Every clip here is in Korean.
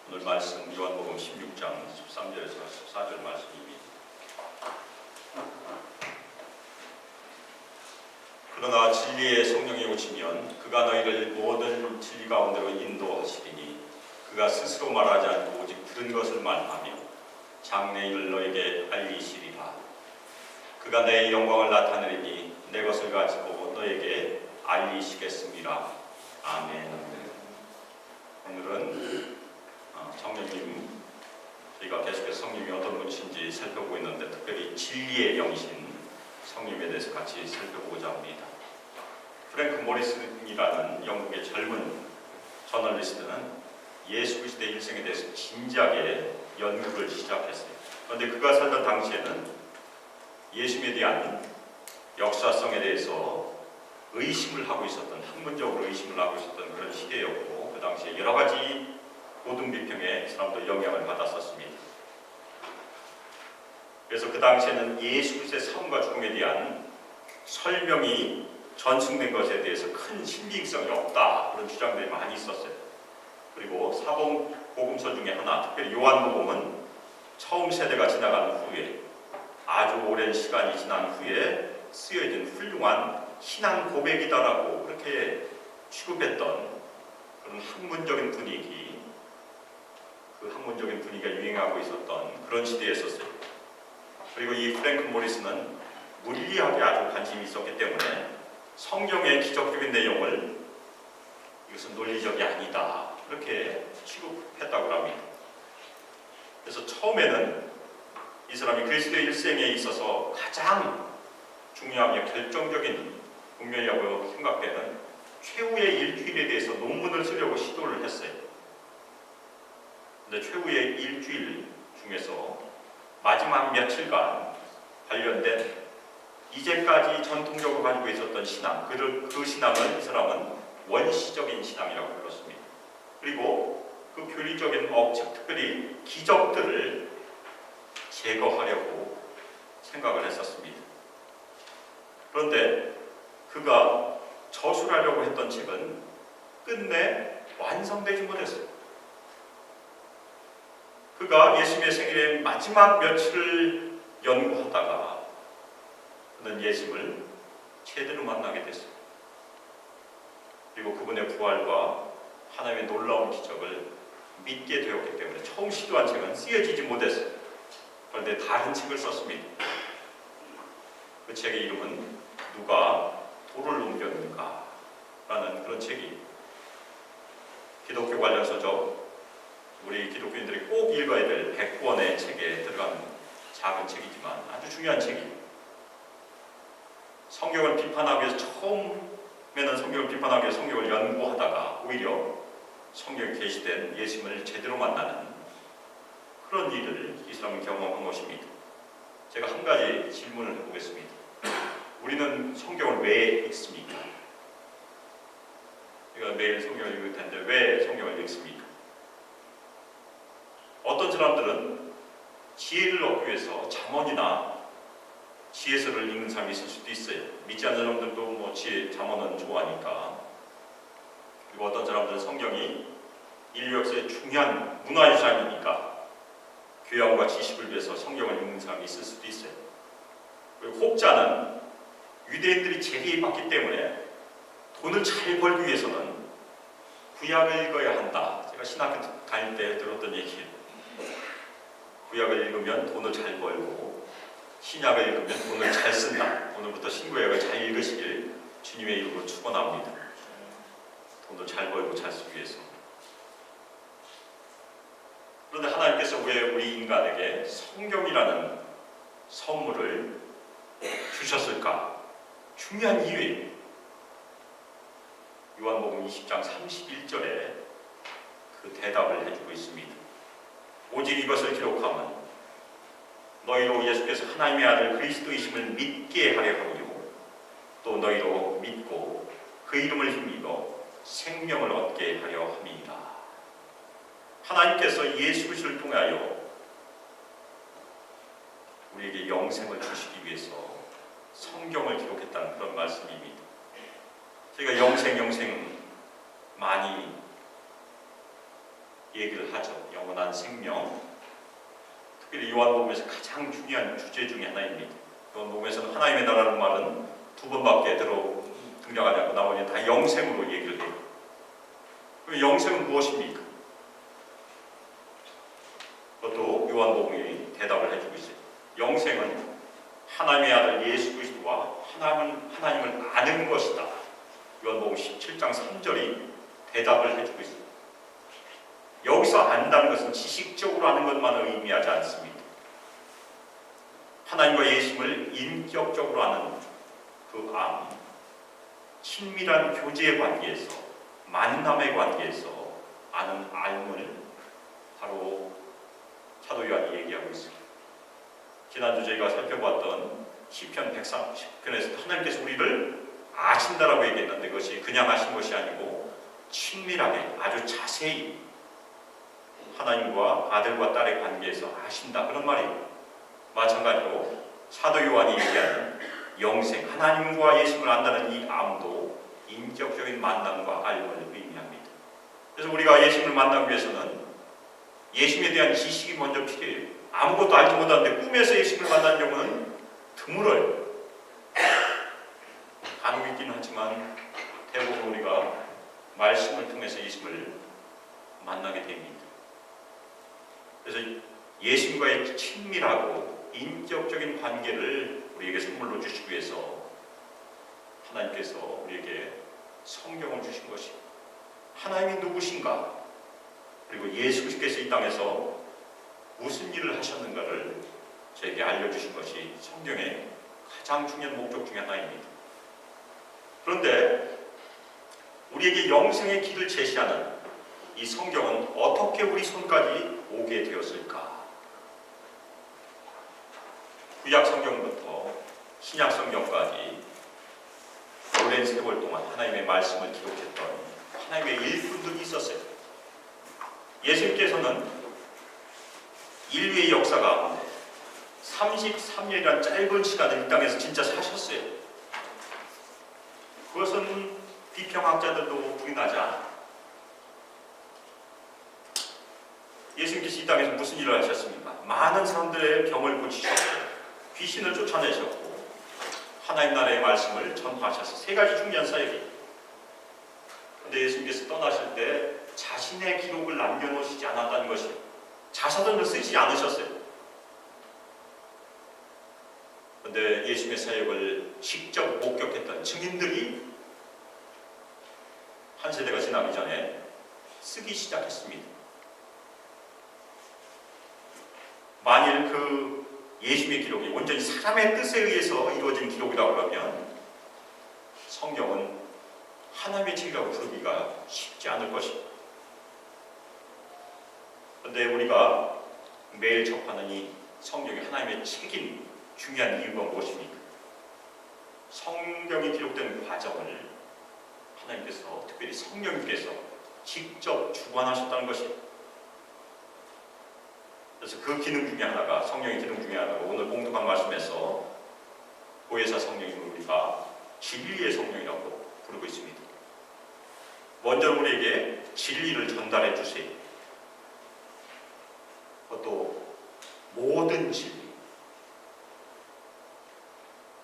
오늘 말씀 요한복음 16장 13절에서 14절 말씀입니다. 그러나 진리의 성령이 오시면 그가 너희를 모든 진리 가운데로 인도하시리니 그가 스스로 말하지 않고 오직 들은 것을 말하며 장래일을 너에게 알리시리라. 그가 내 영광을 나타내리니 내 것을 가지고 너에게 알리시겠습니다. 아멘. 오늘은 성령님, 저희가 계속해서 성령이 어떤 분이신지 살펴보고 있는데 특별히 진리의 영이신 성령에 대해서 같이 살펴보고자 합니다. 프랭크 모리슨이라는 영국의 젊은 저널리스트는 예수 그리스도의 일생에 대해서 진지하게 연구를 시작했어요. 그런데 그가 살던 당시에는 예수님에 대한 역사성에 대해서 의심을 하고 있었던, 학문적으로 의심을 하고 있었던 그런 시대였고, 그 당시에 여러 가지 고등 비평에 사람도 영향을 받았었습니다. 그래서 그 당시에는 예수 그리스도의 삶과 죽음에 대한 설명이 전승된 것에 대해서 큰 신빙성이 없다, 그런 주장들이 많이 있었어요. 그리고 사복 복음서 중에 하나, 특별히 요한복음은 처음 세대가 지나간 후에, 아주 오랜 시간이 지난 후에 쓰여진 훌륭한 신앙 고백이다라고 그렇게 취급했던 그런 학문적인 분위기, 그 학문적인 분위기가 유행하고 있었던 그런 시대에 있었어요. 그리고 이 프랭크 모리슨은 물리학에 아주 관심이 있었기 때문에 성경의 기적적인 내용을 이것은 논리적이 아니다, 그렇게 취급했다고 합니다. 그래서 처음에는 이 사람이 그리스도의 일생에 있어서 가장 중요하며 결정적인 국면이라고 생각되는 최후의 일주일에 대해서 논문을 쓰려고 시도를 했어요. 근데 최후의 일주일 중에서 마지막 며칠간 관련된 이제까지 전통적으로 가지고 있었던 신앙, 그 신앙을 이 사람은 원시적인 신앙이라고 불렀습니다. 그리고 그 교리적인 억측, 특별히 기적들을 제거하려고 생각을 했었습니다. 그런데 그가 저술하려고 했던 책은 끝내 완성되지 못했어요. 그가 예수님의 생일의 마지막 며칠을 연구하다가 그는 예수님을 제대로 만나게 됐어요. 그리고 그분의 부활과 하나님의 놀라운 기적을 믿게 되었기 때문에 처음 시도한 책은 쓰여지지 못했어요. 그런데 다른 책을 썼습니다. 그 책의 이름은 누가 돌을 옮겼는가 라는 그런 책이, 기독교 관련 서적, 우리 기독교인들이 꼭 읽어야 될 100권의 책에 들어간 작은 책이지만 아주 중요한 책이에요. 성경을 비판하기 위해서, 처음에는 성경을 비판하기 위해서 성경을 연구하다가 오히려 성경에 계시된 예수님을 제대로 만나는 그런 일을 이 사람은 경험한 것입니다. 제가 한 가지 질문을 해보겠습니다. 우리는 성경을 왜 읽습니까? 우리가 매일 성경을 읽을 텐데 왜 성경을 읽습니까? 어떤 사람들은 지혜를 얻기 위해서 잠언이나 지혜서를 읽는 사람이 있을 수도 있어요. 믿지 않는 사람들도 뭐 잠언은 좋아하니까. 그리고 어떤 사람들은 성경이 인류 역사의 중요한 문화유산이니까 교양과 지식을 위해서 성경을 읽는 사람이 있을 수도 있어요. 그리고 혹자는 유대인들이 제리받기 때문에 돈을 잘 벌기 위해서는 구약을 읽어야 한다. 제가 신학교 다닐 때 들었던 얘기예요. 구약을 읽으면 돈을 잘 벌고 신약을 읽으면 돈을 잘 쓴다. 오늘부터 신구약을 잘 읽으시길 주님의 이름으로 축원합니다. 돈을 잘 벌고 잘 쓰기 위해서. 그런데 하나님께서 왜 우리 인간에게 성경이라는 선물을 주셨을까? 중요한 이유예요. 요한복음 20장 31절에 그 대답을 해주고 있습니다. 오직 이것을 기록하면 너희로 예수께서 하나님의 아들 그리스도이심을 믿게 하려 하며 또 너희로 믿고 그 이름을 힘입어 생명을 얻게 하려 함이니라. 하나님께서 예수 그리스도를 통하여 우리에게 영생을 주시기 위해서 성경을 기록했다는 그런 말씀입니다. 저희가 영생 많이 얘기를 하죠. 영원한 생명. 특별히 요한복음에서 가장 중요한 주제 중에 하나입니다. 요한복음에서는 하나님의 나라는 말은 두 번밖에 등장하지 않고 나머지는 다 영생으로 얘기를 해요. 그럼 영생은 무엇입니까? 그것도 요한복음이 대답을 해주고 있어요. 영생은 하나님의 아들 예수 그리스도와 하나님을 아는 것이다. 요한복음 17장 3절이 대답을 해주고 있습니다. 여기서 안다는 것은 지식적으로 아는 것만을 의미하지 않습니다. 하나님과 예수를 인격적으로 아는 그 암, 친밀한 교제의 관계에서, 만남의 관계에서 아는 알문을 바로 사도 요한이 얘기하고 있습니다. 지난주 저희가 살펴봤던 시편 130편에서 하나님께서 우리를 아신다라고 얘기했는데 그것이 그냥 아신 것이 아니고 친밀하게 아주 자세히 하나님과 아들과 딸의 관계에서 아신다 그런 말이에요. 마찬가지로 사도 요한이 얘기하는 영생, 하나님과 예수를 안다는 이 암도 인격적인 만남과 알문을 의미합니다. 그래서 우리가 예수를 만나기 위해서는 예수에 대한 지식이 먼저 필요해요. 아무것도 알지 못하는데 꿈에서 예수를 만나는 경우는 드물어요. 간혹 있기는 하지만 대부분 우리가 말씀을 통해서 예수를 만나게 됩니다. 그래서 예수님과의 친밀하고 인격적인 관계를 우리에게 선물로 주시기 위해서 하나님께서 우리에게 성경을 주신 것입니다. 하나님이 누구신가? 그리고 예수 그리스도께서 이 땅에서 무슨 일을 하셨는가를 저에게 알려주신 것이 성경의 가장 중요한 목적 중에 하나입니다. 그런데 우리에게 영생의 길을 제시하는 이 성경은 어떻게 우리 손까지 오게 되었을까? 구약 성경부터 신약 성경까지 오랜 세월 동안 하나님의 말씀을 기록했던 하나님의 일꾼들이 있었어요. 예수님께서는 인류의 역사 가운데 33년이라는 짧은 시간을 이 땅에서 진짜 사셨어요. 그것은 비평학자들도 부인하지 않아요. 예수님께서 이 땅에서 무슨 일을 하셨습니까? 많은 사람들의 병을 고치셨고 귀신을 쫓아내셨고 하나님 나라의 말씀을 전파하셔서 세 가지 중요한 사역이. 그런데 예수님께서 떠나실 때 자신의 기록을 남겨놓으시지 않았다는 것이 자서전을 쓰지 않으셨어요. 그런데 예수님의 사역을 직접 목격했던 증인들이 한 세대가 지나기 전에 쓰기 시작했습니다. 만일 그 예수님의 기록이 온전히 사람의 뜻에 의해서 이루어진 기록이라고 그러면 성경은 하나님의 책이라고 부르기가 쉽지 않을 것입니다. 그런데 우리가 매일 접하는 이 성경이 하나님의 책인 중요한 이유가 무엇입니까? 성경이 기록된 과정을 하나님께서, 특별히 성령님께서 직접 주관하셨다는 것입니다. 그래서 그 기능 중에 하나가, 성령의 기능 중에 하나가 오늘 공독한 말씀에서 보혜사 성령님을 우리가 진리의 성령이라고 부르고 있습니다. 먼저 우리에게 진리를 전달해 주세요. 그것도 모든 진리,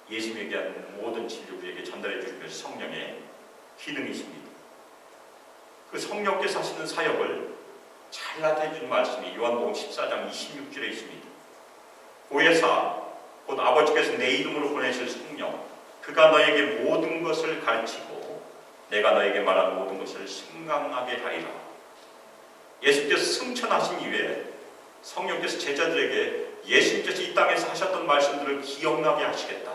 예수님에 대한 모든 진리를 우리에게 전달해 주신 것이 성령의 기능이십니다. 그 성령께서 하시는 사역을 잘 나타내 주는 말씀이 요한복음 14장 26절에 있습니다. 보혜사 곧 아버지께서 내 이름으로 보내실 성령, 그가 너에게 모든 것을 가르치고 내가 너에게 말한 모든 것을 생각나게 하리라. 예수께서 승천하신 이후에 성령께서 제자들에게 예수님께서 이 땅에서 하셨던 말씀들을 기억나게 하시겠다,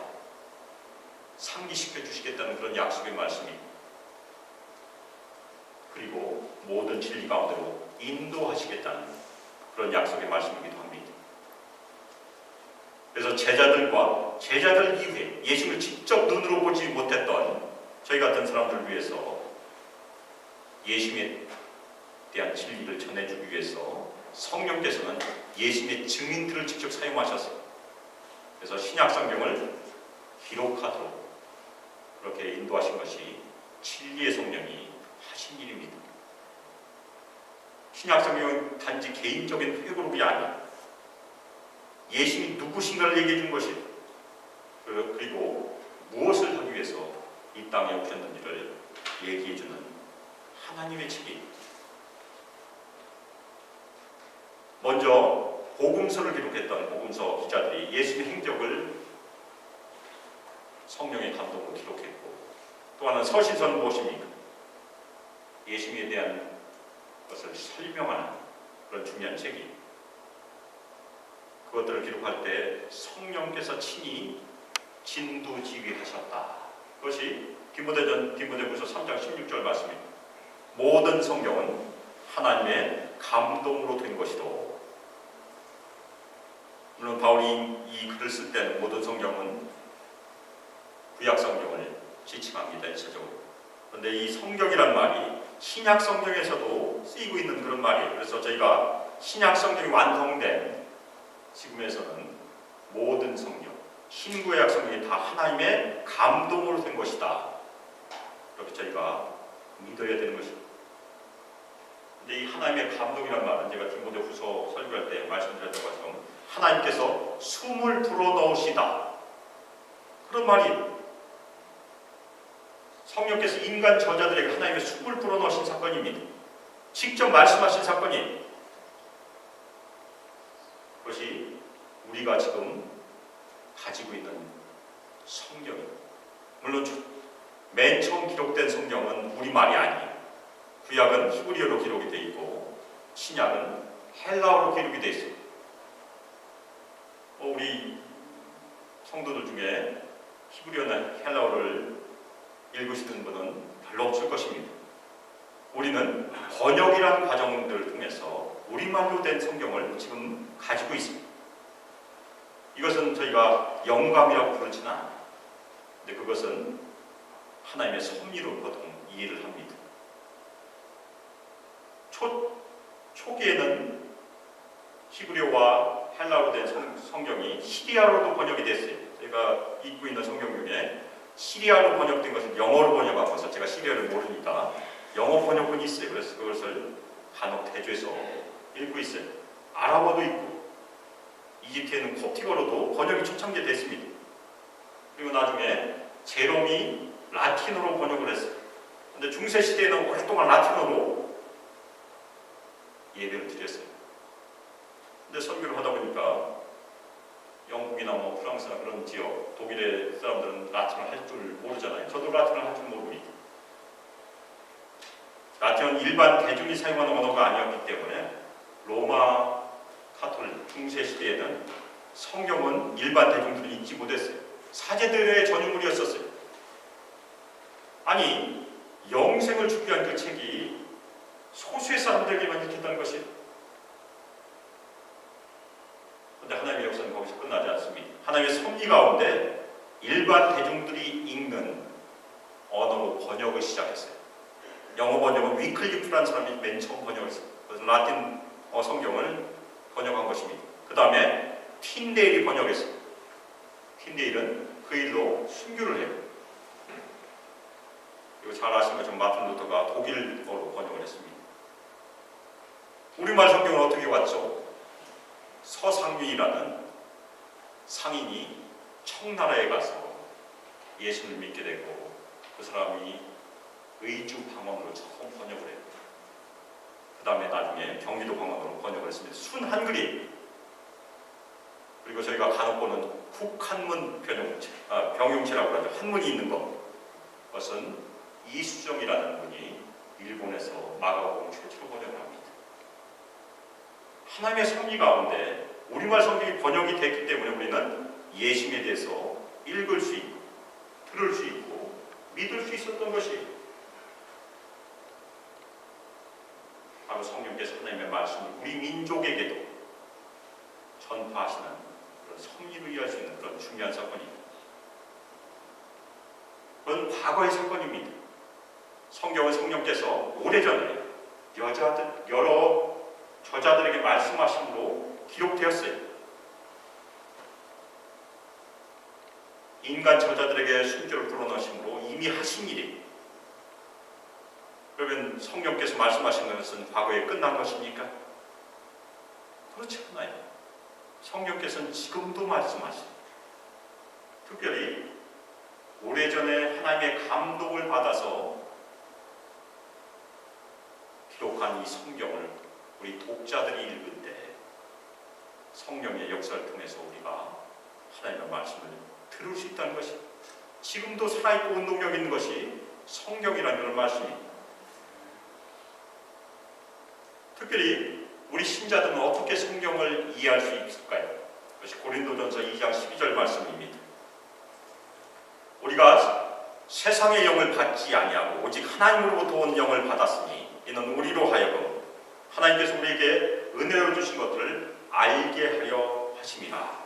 상기시켜 주시겠다는 그런 약속의 말씀입니다. 그리고 모든 진리 가운데로 인도하시겠다는 그런 약속의 말씀이기도 합니다. 그래서 제자들 이후에 예수님을 직접 눈으로 보지 못했던 저희 같은 사람들을 위해서 예수님에 대한 진리를 전해주기 위해서 성령께서는 예수님의 증인들을 직접 사용하셨어요. 그래서 신약 성경을 기록하도록 그렇게 인도하신 것이 진리의 성령이 하신 일입니다. 신약 성경은 단지 개인적인 회고록이 아니야. 예수님이 누구신가를 얘기해 준 것이, 그리고 무엇을 하기 위해서 이 땅에 오셨는지를 얘기해 주는 하나님의 책임. 먼저 복음서를 기록했던 복음서 기자들이 예수님의 행적을 성령의 감동으로 기록했고, 또 하나는 서신서는 무엇입니까? 예수님에 대한 것을 설명하는 그런 중요한 책임. 그것들을 기록할 때 성령께서 친히 진두지휘하셨다. 그것이 디모데후서 3장 16절 말씀입니다. 모든 성경은 하나님의 감동으로 된 것이도. 물론 바울이 이 글을 쓸 때는 모든 성경은 구약 성경을 지칭합니다, 일차적으로. 그런데 이 성경이란 말이 신약 성경에서도 쓰이고 있는 그런 말이에요. 그래서 저희가 신약 성경이 완성된 지금에서는 모든 성경, 신구약 성경이 다 하나님의 감동으로 된 것이다. 이렇게 저희가 믿어야 되는 것입니다. 근데 이 하나님의 감동이란 말은 제가 디모데후서 설교할 때 말씀드렸던 것처럼 하나님께서 숨을 불어넣으시다, 그런 말이에요. 성령께서 인간 저자들에게 하나님의 숨을 불어넣으신 사건입니다. 직접 말씀하신 사건이에요. 그것이 우리가 지금 가지고 있는 성경입니다. 물론 맨 처음 기록된 성경은 우리말이 아니에요. 구약은 히브리어로 기록이 되어 있고 신약은 헬라어로 기록이 되어 있어요. 우리 성도들 중에 히브리어나 헬라어를 읽으시는 분은 별로 없을 것입니다. 우리는 번역이라는 과정들을 통해서 우리말로 된 성경을 지금 가지고 있습니다. 이것은 저희가 영감이라고 부르지는 않아요. 근데 그것은 하나님의 섭리로 보통 이해를 합니다. 초기에는 히브리어와 헬라어로 된 성경이 시리아어로도 번역이 됐어요. 제가 읽고 있는 성경 중에 시리아로 번역된 것은 영어로 번역한 것을, 제가 시리아를 모르니까 영어 번역본이 있어요. 그래서 그것을 간혹 대조해서 읽고 있어요. 아랍어도 있고 이집트에는 콥틱어로도 번역이 초창기에 됐습니다. 그리고 나중에 제롬이 라틴어로 번역을 했어요. 그런데 중세 시대에는 오랫동안 라틴어로 예배를 드렸어요. 근데 설교를 하다 보니까 영국이나 프랑스나 그런 지역, 독일의 사람들은 라틴어를 할 줄 모르잖아요. 저도 라틴어를 할 줄 모릅니다. 라틴어는 일반 대중이 사용하는 언어가 아니었기 때문에 로마 카톨릭 중세 시대에는 성경은 일반 대중들이 읽지 못했어요. 사제들의 전유물이었었어요. 아니, 영생을 주기 위한 그 책이 소수의 사람들에게만 읽혔다는 것이. 그런데 하나님의 역사는 거기서 끝나지 않습니다. 하나님의 섭리 가운데 일반 대중들이 읽는 언어로 번역을 시작했어요. 영어 번역은 위클리프라는 사람이 맨 처음 번역했어요. 그래서 라틴 성경을 번역한 것입니다. 그 다음에 틴데일이 번역했어요. 틴데일은 그 일로 순교를 해요. 그리고 잘 아시는 것처럼 마틴 루터가 독일어로 번역을 했습니다. 우리말 성경은 어떻게 왔죠? 서상윤이라는 상인이 청나라에 가서 예수를 믿게 되고 그 사람이 의주 방언으로 처음 번역을 해요. 그 다음에 나중에 경기도 방언으로 번역을 했습니다. 순한글이에요. 그리고 저희가 간혹 보는 국한문 병용체라고 하죠. 한문이 있는 것. 그것은 이수정이라는 분이 일본에서 마가복음 최초로 번역을 합니다. 하나님의 섭리 가운데 우리말 성경이 번역이 됐기 때문에 우리는 예수님에 대해서 읽을 수 있고 들을 수 있고 믿을 수 있었던 것이 바로 성령께서 하나님의 말씀을 우리 민족에게도 전파하시는 그런 섭리를 이해할 수 있는 그런 중요한 사건입니다. 그건 과거의 사건입니다. 성경은 성령께서 오래전에 여러 저자들에게 말씀하심으로 기록되었어요. 인간 저자들에게 순교를 불어넣으심으로 이미 하신 일이에요. 그러면 그러면 성령께서 말씀하신 것은 과거에 끝난 것입니까? 그렇지 않아요. 성령께서는 지금도 말씀하시고, 특별히 오래전에 하나님의 감동을 받아서 기록한 이 성경을 우리 독자들이 읽을 때 성령의 역사를 통해서 우리가 하나님의 말씀을 들을 수 있다는 것이, 지금도 살아있고 운동력 있는 것이 성경이라는 그런 말씀입니다. 특별히 우리 신자들은 어떻게 성경을 이해할 수 있을까요? 그것이 고린도전서 2장 12절 말씀입니다. 우리가 세상의 영을 받지 아니하고 오직 하나님으로부터 온 영을 받았으니 이는 우리로 하여금 하나님께서 우리에게 은혜로 주신 것들을 알게 하려 하심이라.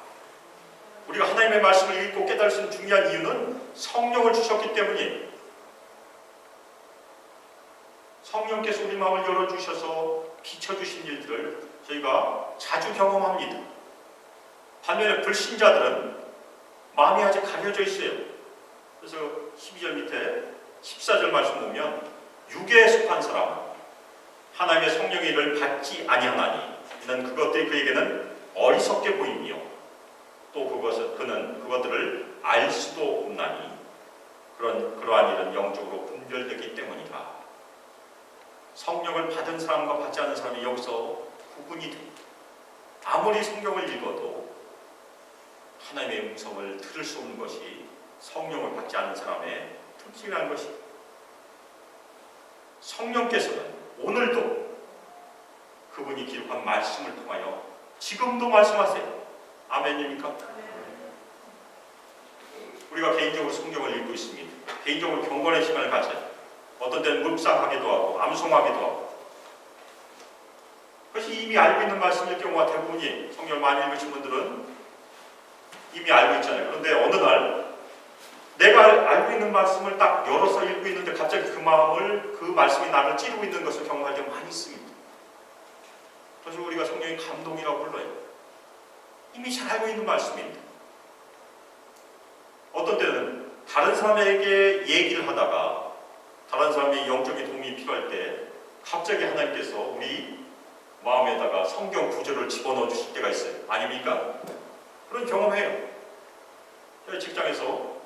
우리가 하나님의 말씀을 읽고 깨달을 수 있는 중요한 이유는 성령을 주셨기 때문이에요. 성령께서 우리 마음을 열어주셔서 비춰주신 일들을 저희가 자주 경험합니다. 반면에 불신자들은 마음이 아직 가려져 있어요. 그래서 12절 밑에 14절 말씀 보면 육에 속한 사람은 하나님의 성령의 일을 받지 아니하나니 이는 그것들이 그에게는 어리석게 보이며 또 그는 그것들을 알 수도 없나니 그러한 일은 영적으로 분별되기 때문이라. 성령을 받은 사람과 받지 않은 사람이 여기서 구분이 됩니다. 아무리 성경을 읽어도 하나님의 음성을 들을 수 없는 것이 성령을 받지 않은 사람의 특징이라는 것입니다. 성령께서는 오늘도 그분이 기록한 말씀을 통하여 지금도 말씀하세요. 아멘입니까? 우리가 개인적으로 성경을 읽고 있습니다. 개인적으로 경건의 시간을 가져요. 어떤 때는 묵상하기도 하고 암송하기도 하고, 그것이 이미 알고 있는 말씀일 경우가 대부분이, 성경을 많이 읽으신 분들은 이미 알고 있잖아요. 그런데 어느 날 내가 알고 있는 말씀을 딱 열어서 읽고 있는데 갑자기 그 말씀이 나를 찌르고 있는 것을 경험할 때 많이 있습니다. 그래서 우리가 성령의 감동이라고 불러요. 이미 잘 알고 있는 말씀입니다. 어떤 때는 다른 사람에게 얘기를 하다가 다른 사람의 영적인 도움이 필요할 때 갑자기 하나님께서 우리 마음에다가 성경 구절을 집어넣어 주실 때가 있어요. 아닙니까? 그런 경험해요. 저희 직장에서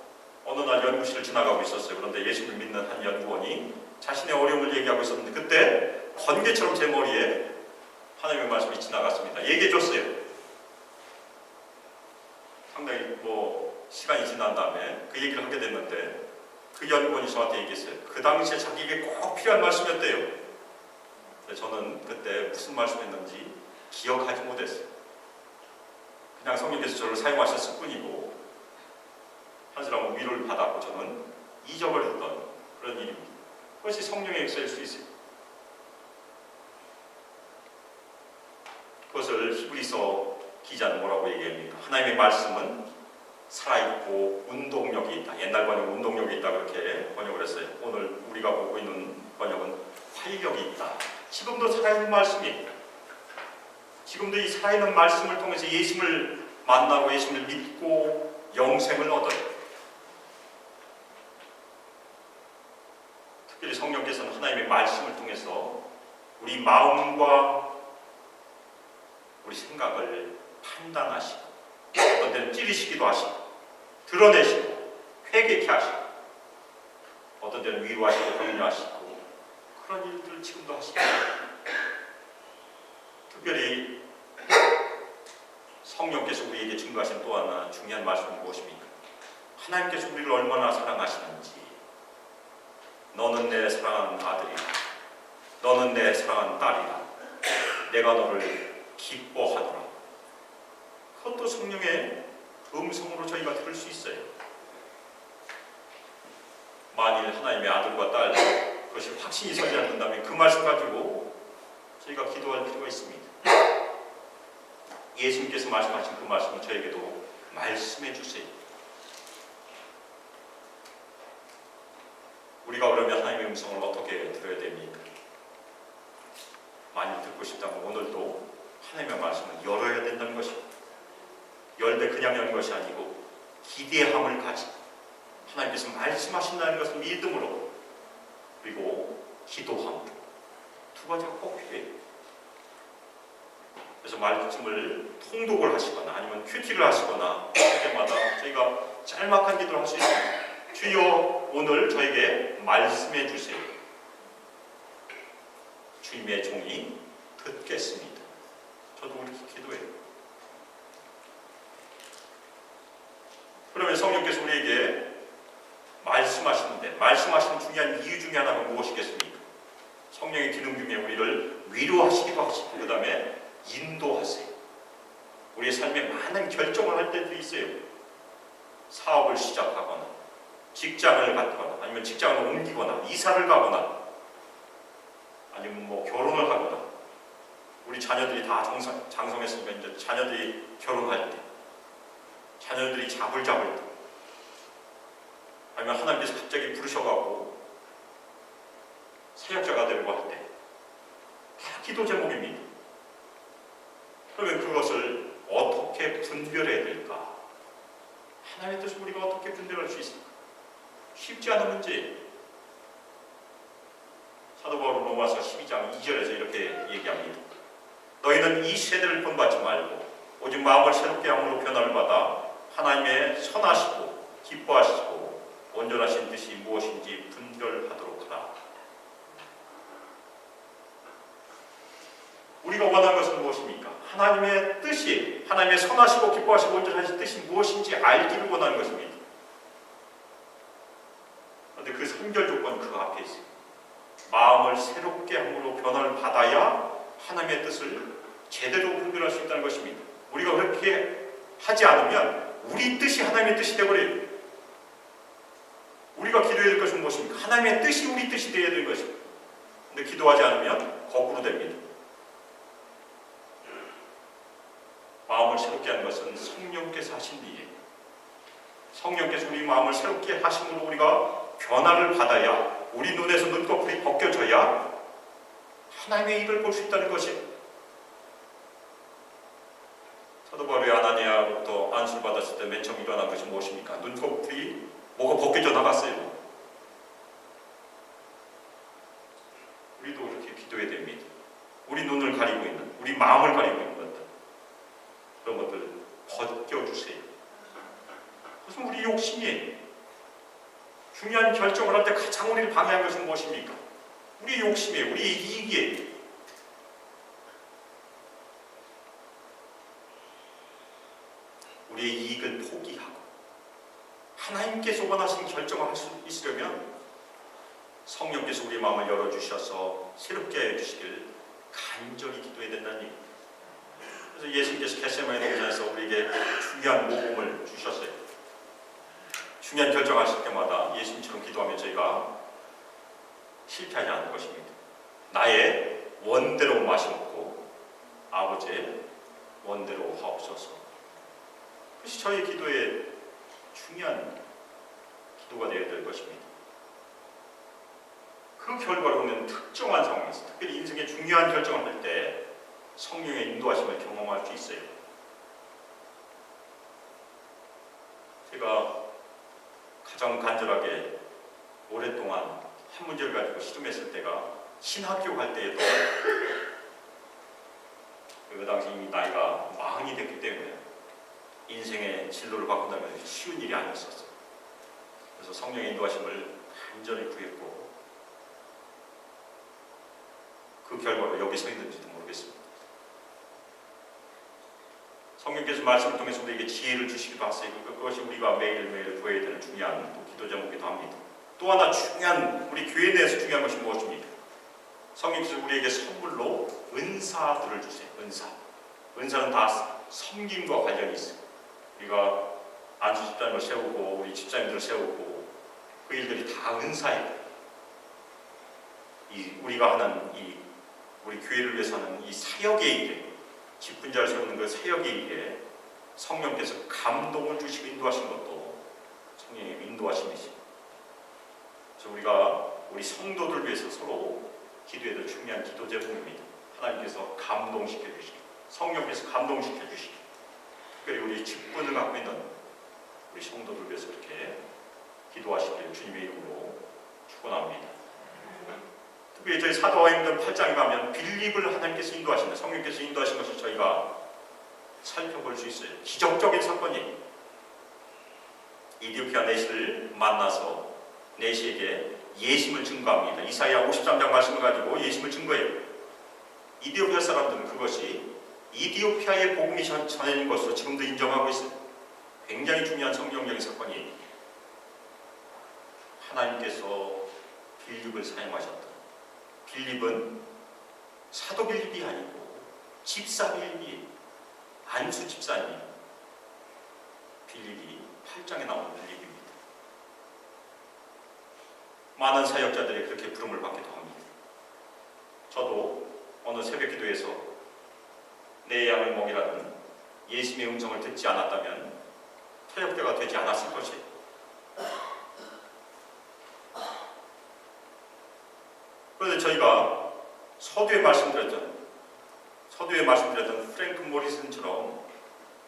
어느 날 연구실을 지나가고 있었어요. 그런데 예수를 믿는 한 연구원이 자신의 어려움을 얘기하고 있었는데 그때 번개처럼 제 머리에 하나님의 말씀이 지나갔습니다. 얘기해 줬어요. 상당히 시간이 지난 다음에 그 얘기를 하게 됐는데 그 연구원이 저한테 얘기했어요. 그 당시에 자기에게 꼭 필요한 말씀이었대요. 근데 저는 그때 무슨 말씀했는지 기억하지 못했어요. 그냥 성령께서 저를 사용하셨을 뿐이고 한 사람은 위로를 받았고 저는 잊어버렸던 그런 일입니다. 그것이 성령의 역사일 수 있어요. 그것을 히브리서 기자는 뭐라고 얘기합니까? 하나님의 말씀은 살아있고 운동력이 있다. 옛날 번역은 운동력이 있다 그렇게 번역을 했어요. 오늘 우리가 보고 있는 번역은 활력이 있다. 지금도 살아있는 말씀입니다. 지금도 이 살아있는 말씀을 통해서 예수를 만나고 예수를 믿고 영생을 얻어요. 특별히 성령께서는 하나님의 말씀을 통해서 우리 마음과 우리 생각을 판단하시고 어떤 때는 찌르시기도 하시고 드러내시고 회개케 하시고 어떤 때는 위로하시고 격려하시고 그런 일들을 지금도 하시고, 특별히 성령께서 우리에게 증거하신 또 하나 중요한 말씀이 무엇입니까? 하나님께서 우리를 얼마나 사랑하시는지, 너는 내 사랑하는 아들이라, 너는 내 사랑하는 딸이라, 내가 너를 기뻐하노라. 그것도 성령의 음성으로 저희가 들을 수 있어요. 만일 하나님의 아들과 딸 그것이 확신이 서지 않는다면 그 말씀 가지고 저희가 기도할 필요가 있습니다. 예수님께서 말씀하신 그 말씀을 저에게도 말씀해 주세요. 우리가 그러면 하나님의 음성을 어떻게 들어야 됩니까? 많이 듣고 싶다면 오늘도 하나님의 말씀을 열어야 된다는 것입니다. 열되 그냥 여는 것이 아니고 기대함을 가지고 하나님께서 말씀하신다는 것을 믿음으로, 그리고 기도함으로 두 가지가 꼭 필요해요. 그래서 말씀을 통독을 하시거나 아니면 큐티를 하시거나 할 때마다 저희가 짤막한 기도를 할 수 있습니다. 주여 오늘 저에게 말씀해 주세요. 주님의 종이 듣겠습니다. 저도 그렇게 기도해요. 그러면 성령께서 우리에게 말씀하시는데 말씀하시는 중요한 이유 중에 하나가 무엇이겠습니까? 성령의 기능 중에 우리를 위로하시기도 하시고 그 다음에 인도하세요. 우리의 삶에 많은 결정을 할 때도 있어요. 사업을 시작하거나 직장을 갖거나 아니면 직장을 옮기거나 이사를 가거나 아니면 뭐 결혼을 하거나 우리 자녀들이 다 장성했으니까 이제 자녀들이 결혼할 때 자녀들이 잡을 때 아니면 하나님께서 갑자기 부르셔가고 사역자가 되려고 할 때 다 기도 제목입니다. 그러면 그것을 어떻게 분별해야 될까? 하나님의 뜻을 우리가 어떻게 분별할 수 있을까? 쉽지 않은 문제예요. 사도 바울은 로마서 12장 2절에서 이렇게 얘기합니다. 너희는 이 세대를 본받지 말고 오직 마음을 새롭게 함으로 변화를 받아 하나님의 선하시고 기뻐하시고 온전하신 뜻이 무엇인지 분별하도록 하라. 우리가 원하는 것은 무엇입니까? 하나님의 뜻이, 하나님의 선하시고 기뻐하시고 온전하신 뜻이 무엇인지 알기를 원하는 것입니다. 그런데 그 3결 조건은 그 앞에 있어요. 마음을 새롭게 함으로 변화를 받아야 하나님의 뜻을 제대로 분별할 수 있다는 것입니다. 우리가 그렇게 하지 않으면 우리 뜻이 하나님의 뜻이 되어버려요. 우리가 기도해야 될 것은 무엇입니까? 하나님의 뜻이 우리 뜻이 되어야 되는 것입니다. 그런데 기도하지 않으면 거꾸로 됩니다. 마음을 새롭게 하는 것은 성령께서 하신 일이에요. 성령께서 우리 마음을 새롭게 하심으로 우리가 변화를 받아야 우리 눈에서 눈꺼풀이 벗겨져야 하나님의 일을 볼 수 있다는 것이에요. 사도 바울이 아나니아로부터 안수를 받았을 때 맨 처음 일어난 것이 무엇입니까? 눈꺼풀이 뭐가 벗겨져 나갔어요. 우리도 그렇게 기도해야 됩니다. 우리 눈을 가리고 있는, 우리 마음을 가리고 있는 것들, 그런 것들 벗겨주세요. 그것은 우리 욕심이에요. 중요한 결정을 할 때 가장 우리를 방해한 것은 무엇입니까? 우리 욕심이에요. 우리 이익이에요. 우리의 이익을 포기하고 하나님께서 원하신 결정을 할 수 있으려면 성령께서 우리의 마음을 열어주셔서 새롭게 해주시길 간절히 기도해야 된다는 얘기입니다. 그래서 예수님께서 겟세마네 동산에서 우리에게 중요한 모범을 주셨어요. 중요한 결정하실 때마다 예수님처럼 기도하면 저희가 실패하지 않을 것입니다. 나의 원대로 마시옵고 아버지의 원대로 하옵소서. 그것이 저희 기도의 중요한 기도가 되어야 될 것입니다. 그 결과로는 특정한 상황에서 특별히 인생의 중요한 결정을 할 때 성령의 인도하심을 경험할 수 있어요. 제가 가장 간절하게 오랫동안 한 문제를 가지고 씨름했을 때가 신학교 갈 때에도 그 당시 이미 나이가 40이 됐기 때문에 인생의 진로를 바꾼다는 것이 쉬운 일이 아니었었어요. 그래서 성령의 인도하심을 간절히 구했고 그 결과로 여기 서 있는지도 모르겠습니다. 성령께서 말씀을 통해서 우리에게 지혜를 주시기도 하세요. 그것이 우리가 매일매일 구해야 되는 중요한 또 기도 제목이기도 합니다. 또 하나 중요한, 우리 교회 내에서 중요한 것이 무엇입니까? 성령께서 우리에게 선물로 은사들을 주세요. 은사는 다 섬김과 관련이 있어요. 우리가 안수 집단을 세우고 우리 집사님들을 세우고 그 일들이 다 은사예요. 우리가 하는 우리 교회를 위해서 하는 이 사역의 일에, 직분자를 세우는 그 사역의 일에 성령께서 감동을 주시고 인도하신 것도 성령의 인도하심이십니다. 그래서 우리가 우리 성도들 위해서 서로 기도해야 될 중요한 기도 제목입니다. 하나님께서 감동시켜 주시기, 성령께서 감동시켜 주시기, 특별히 우리 직분을 갖고 있는 우리 성도들 위해서 이렇게 기도하시길 주님의 이름으로 축원합니다. 특히 저희 사도행전 8장에 가면 빌립을 하나님께서 인도하신다, 성령께서 인도하신 것을 저희가 살펴볼 수 있어요. 기적적인 사건이 이디오피아 내시를 만나서 내시에게 예심을 증거합니다. 이사야 53장 말씀을 가지고 예심을 증거해요. 이디오피아 사람들은 그것이 이디오피아의 복음이 전해진 것으로 지금도 인정하고 있어요. 굉장히 중요한 성경적인 사건이 하나님께서 빌립을 사용하셨다. 빌립은 사도 빌립이 아니고 집사 빌립이, 안수 집사님 빌립이 8장에 나오는 빌립입니다. 많은 사역자들이 그렇게 부름을 받기도 합니다. 저도 어느 새벽 기도에서 내 양을 먹이라는 예수님의 음성을 듣지 않았다면 사역자가 되지 않았을 것이에요. 그런데 저희가 서두에 말씀드렸던 프랭크 모리슨처럼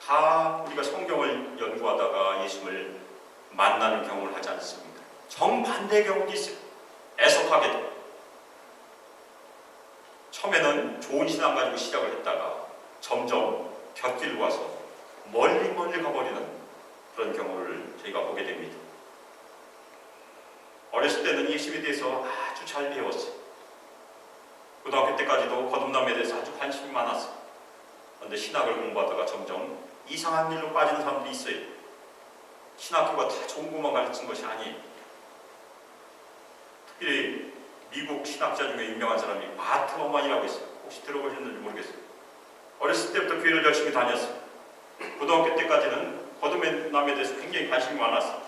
다 우리가 성경을 연구하다가 예수님을 만나는 경험을 하지 않습니다. 정반대의 경우도 있어요. 애석하게도. 처음에는 좋은 신앙 가지고 시작을 했다가 점점 곁길로 와서 멀리 가버리는 그런 경우를 저희가 보게 됩니다. 어렸을 때는 예수님에 대해서 아주 잘 배웠어요. 고등학교 때까지도 거듭남에 대해서 아주 관심이 많았어요. 그런데 신학을 공부하다가 점점 이상한 일로 빠지는 사람들이 있어요. 신학교가 다 좋은 것만 가르친 것이 아니에요. 특히 미국 신학자 중에 유명한 사람이 마트 어만이라고 있어요. 혹시 들어보셨는지 모르겠어요. 어렸을 때부터 교회를 열심히 다녔어요. 고등학교 때까지는 거듭남에 대해서 굉장히 관심이 많았어요.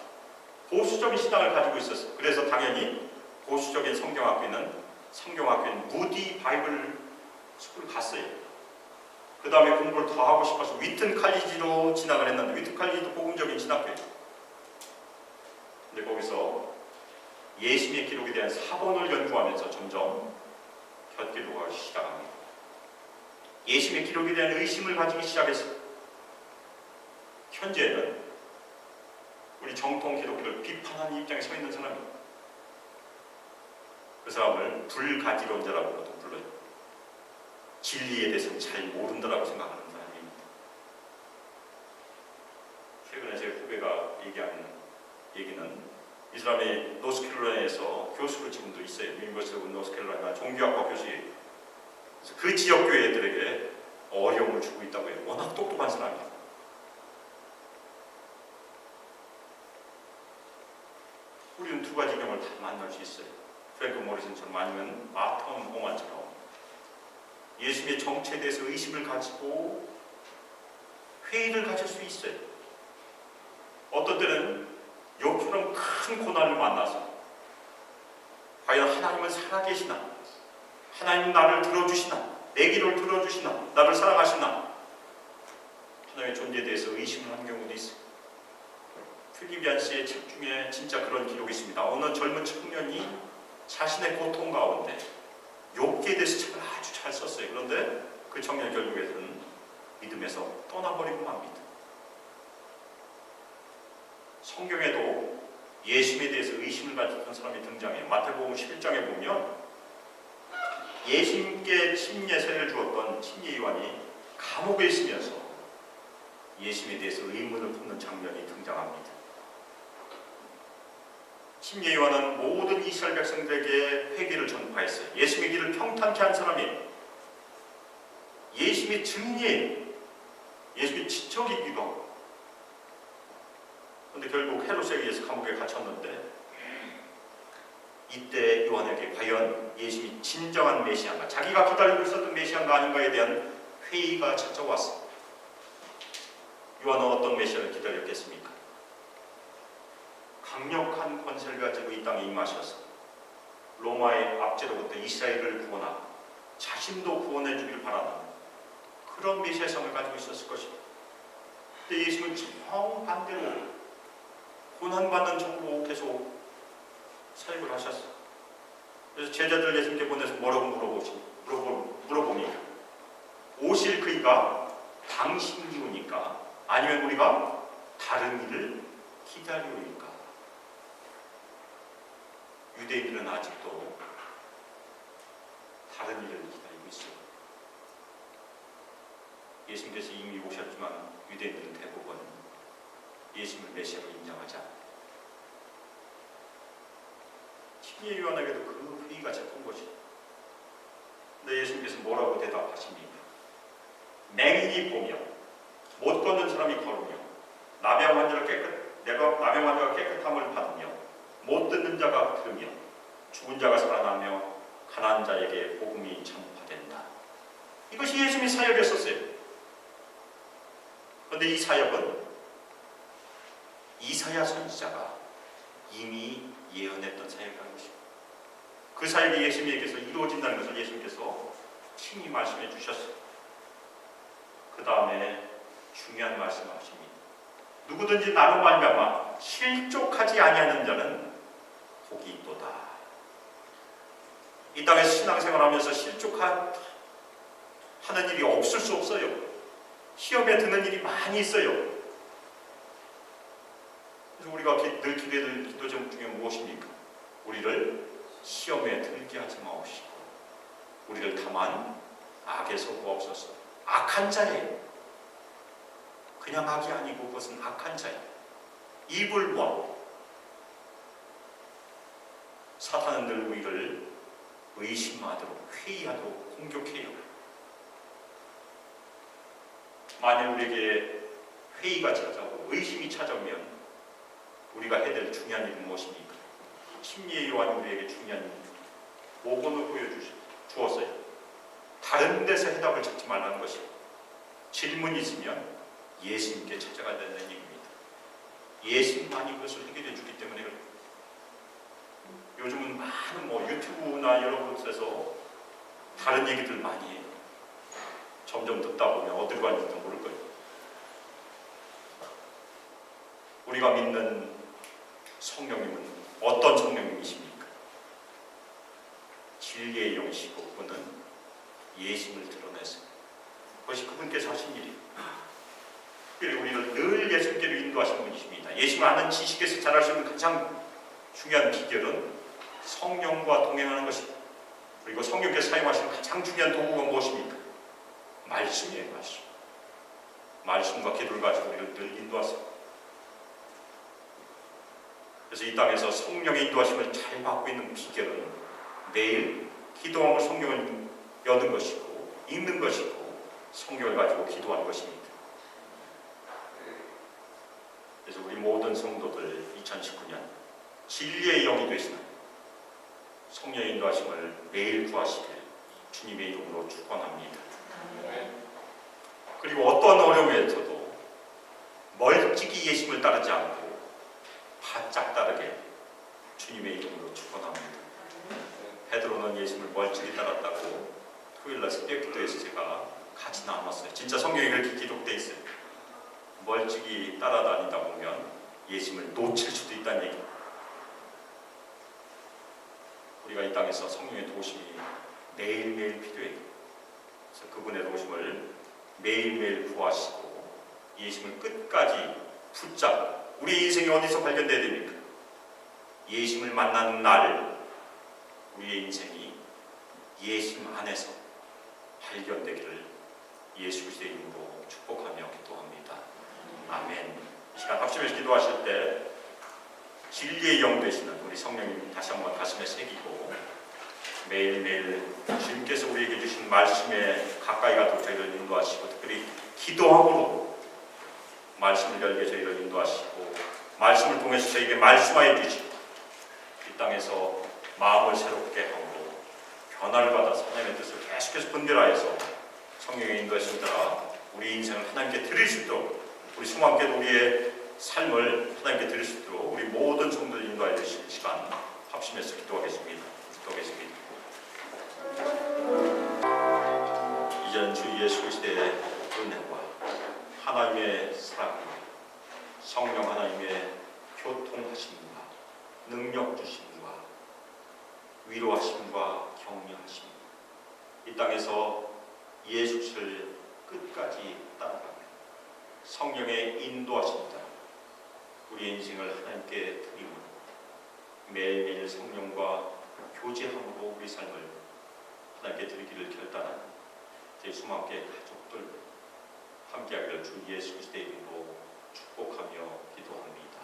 보수적인 신앙을 가지고 있었어요. 그래서 당연히 보수적인 성경학교인 무디 바이블 스쿨 갔어요. 그 다음에 공부를 더 하고 싶어서 위튼 칼리지로 진학을 했는데, 위튼 칼리지도 복음적인 신학교예요. 근데 거기서 예수님의 기록에 대한 사본을 연구하면서 점점 곁길로 가기 시작합니다. 예수님의 기록에 대한 의심을 가지기 시작했어요. 현재는 우리 정통 기독교를 비판하는 입장에 서 있는 사람입니다. 그 사람을 불가지론자라고도 불러요. 진리에 대해서는 잘 모른다라고 생각하는 사람입니다. 최근에 제 후배가 얘기하는 얘기는 이 사람이 노스캐롤라이나에서 교수로 지금도 있어요. 유니버시티 오브 노스캐롤라이나 종교학과 교수예요. 그래서 그 지역 교회들에게 어려움을 주고 있다고 해요. 워낙 똑똑한 사람이에요. 우리는 두 가지 경험을 다 만날 수 있어요. 프랭크 모리슨처럼 아니면 마텀 오만처럼 예수님의 정체에 대해서 의심을 가지고 회의를 가질 수 있어요. 어떤 때는 욥처럼 큰 고난을 만나서 과연 하나님은 살아계시나? 하나님은 나를 들어주시나? 내 기도를 들어주시나? 나를 사랑하시나? 하나님의 존재에 대해서 의심을 하는 경우도 있어요. 필리비안 씨의 책 중에 진짜 그런 기록이 있습니다. 어느 젊은 청년이 자신의 고통 가운데 욥기에 대해서 책을 아주 잘 썼어요. 그런데 그 청년 결국에는 믿음에서 떠나버리고 맙니다. 성경에도 예수님에 대해서 의심을 가졌던 사람이 등장해요. 마태복음 11장에 보면 예수님께 침례세를 주었던 침례 요한이 감옥에 있으면서 예수님에 대해서 의문을 품는 장면이 등장합니다. 침례 요한은 모든 이스라엘 백성들에게 회개를 전파했어요. 예수님의 길을 평탄케 한 사람이에요. 예수님의 증인이에요. 예수님의 지적이기도 하고. 그런데 결국 헤롯에 의해서 감옥에 갇혔는데 이때 요한에게 과연 예수님이 진정한 메시아인가, 자기가 기다리고 있었던 메시아인가 아닌가에 대한 회의가 찾아왔어요. 요한은 어떤 메시아를 기다렸겠습니까? 강력한 권세를 가지고 이 땅에 임하셔서 로마의 압제로부터 이스라엘을 구원하고 자신도 구원해 주길 바라는 그런 메시아성을 가지고 있었을 것입니다. 근데 예수님은 정반대로 고난받는 정으로 계속 사역을 하셨어요. 그래서 제자들 예수님께 보내서 뭐라고 물어봅니다. 오실 그이가 당신이오니까 아니면 우리가 다른 일을 기다리오니까. 유대인들은 아직도 다른 일을 기다리고 있어요. 예수님께서 이미 오셨지만 유대인들은 대부분 예수님을 메시아로 인정하지 않아요. 침례 요한에게도 그 회의가 잡힌 것이죠. 근데 예수님께서 뭐라고 대답하십니까? 맹인이 보며 못 걷는 사람이 걸으며 나병 환자가 깨끗함을 받으며 못 듣는 자가 들으며 죽은 자가 살아나며 가난한 자에게 복음이 전파된다. 이것이 예수님의 사역이었어요. 그런데 이 사역은 이사야 선지자가 이미 예언했던 사역이라는 것입니다. 그 사역이 예수님에게서 이루어진다는 것을 예수님께서 친히 말씀해 주셨어요. 그 다음에 중요한 말씀을 하십니다. 누구든지 나로 말미암아 실족하지 아니하는 자는 복이 있도다. 이 땅에서 신앙생활하면서 실족하는 일이 없을 수 없어요. 시험에 드는 일이 많이 있어요. 그래서 우리가 늘 기도해야 기도 제목 중에 무엇입니까? 우리를 시험에 들게 하지 마옵시고 우리를 다만 악에서 구하옵소서. 악한 자예요. 그냥 악이 아니고 그것은 악한 자예요. Evil one. 사탄은 늘 우리를 의심하도록 회의하도록 공격해요. 만약 우리에게 회의가 찾아오고 의심이 찾아오면 우리가 해야 될 중요한 일은 무엇입니까? 침례 요한이 우리에게 중요한 모본을 보여주었어요. 다른 데서 해답을 찾지 말라는 것이에요. 질문이 있으면 예수님께 찾아가야 된다는 얘기입니다. 예수님만이 그것을 해결해 주기 때문에 그래요. 요즘은 많은 유튜브나 여러 곳에서 다른 얘기들 많이 해요. 점점 듣다 보면 어디로 가는지도 모를 거예요. 우리가 믿는 성령님은 어떤 성령님이십니까? 진리의 영이시고 그분은 예수님을 드러내세요. 그것이 그분께서 하신 일이에요. 그리고 우리를 늘 예수님께로 인도하시는 분이십니다. 예수님을 아는 지식에서 잘할 수 있는 가장 중요한 비결은 성령과 동행하는 것입니다. 그리고 성령께서 사용하시는 가장 중요한 도구가 무엇입니까? 말씀이에요. 말씀. 말씀과 기도를 가지고 우리를 늘 인도하세요. 그래서 이 땅에서 성령의 인도하심을 잘 받고 있는 비결은 매일 기도함을 성령을 여는 것이고 읽는 것이고 성령을 가지고 기도하는 것입니다. 그래서 우리 모든 성도들 2019년 진리의 영이 되시는 성령의 인도하심을 매일 구하시길 주님의 이름으로 축원합니다. 그리고 어떤 어려움에서도 멀찍이 예수님을 따르지 않고 바짝 따르게 주님의 이름으로 축원합니다. 베드로는 예수님을 멀찍이 따랐다고 토요일날 새벽 기도에서 제가 같이 나눴어요. 진짜 성경에 그렇게 기록되어 있어요. 멀찍이 따라다니다 보면 예수님을 놓칠 수도 있다는 얘기. 우리가 이 땅에서 성령의 도우심이 매일매일 필요해요. 그래서 그분의 도우심을 매일매일 구하시고 예수님을 끝까지 붙잡고 우리 인생이 어디서 발견돼야 됩니까? 예수님을 만나는 날 우리의 인생이 예수님 안에서 발견되기를 예수 그리스도의 이름으로 축복하며 기도합니다. 아멘. 이 시간 합심해서 기도하실 때 진리의 영 되시는 우리 성령님 다시 한번 가슴에 새기고 매일매일 주님께서 우리에게 주신 말씀에 가까이 가도록 저희를 인도하시고 특별히 기도함으로 말씀을 열게 저희를 인도하시고 말씀을 통해서 저희에게 말씀하여 주시고 이 땅에서 마음을 새롭게 하고 변화를 받아서 하나님의 뜻을 계속해서 분별하여서 성령의 인도하심을 따라 우리 인생을 하나님께 드릴 수 있도록 우리 성함께도 우리의 삶을 하나님께 드릴 수 있도록 우리 모든 성도를 인도하여 주시는 시간 합심해서 기도하겠습니다. 기도하겠습니다. 이전 주 예수 그리스도의 은혜와 하나님의 사랑과 성령 하나님의 교통하심과 능력 주심과 위로하심과 격려하심 이 땅에서 예수를 끝까지 따라가며 성령의 인도하심을 따라 우리의 인생을 하나님께 드리며 매일매일 성령과 교제함으로 우리 삶을 하나님께 드리기를 결단한 제 수많게 가족들 함께하기를 주 예수 그리스도의 이름으로 축복하며 기도합니다.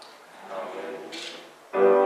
아멘.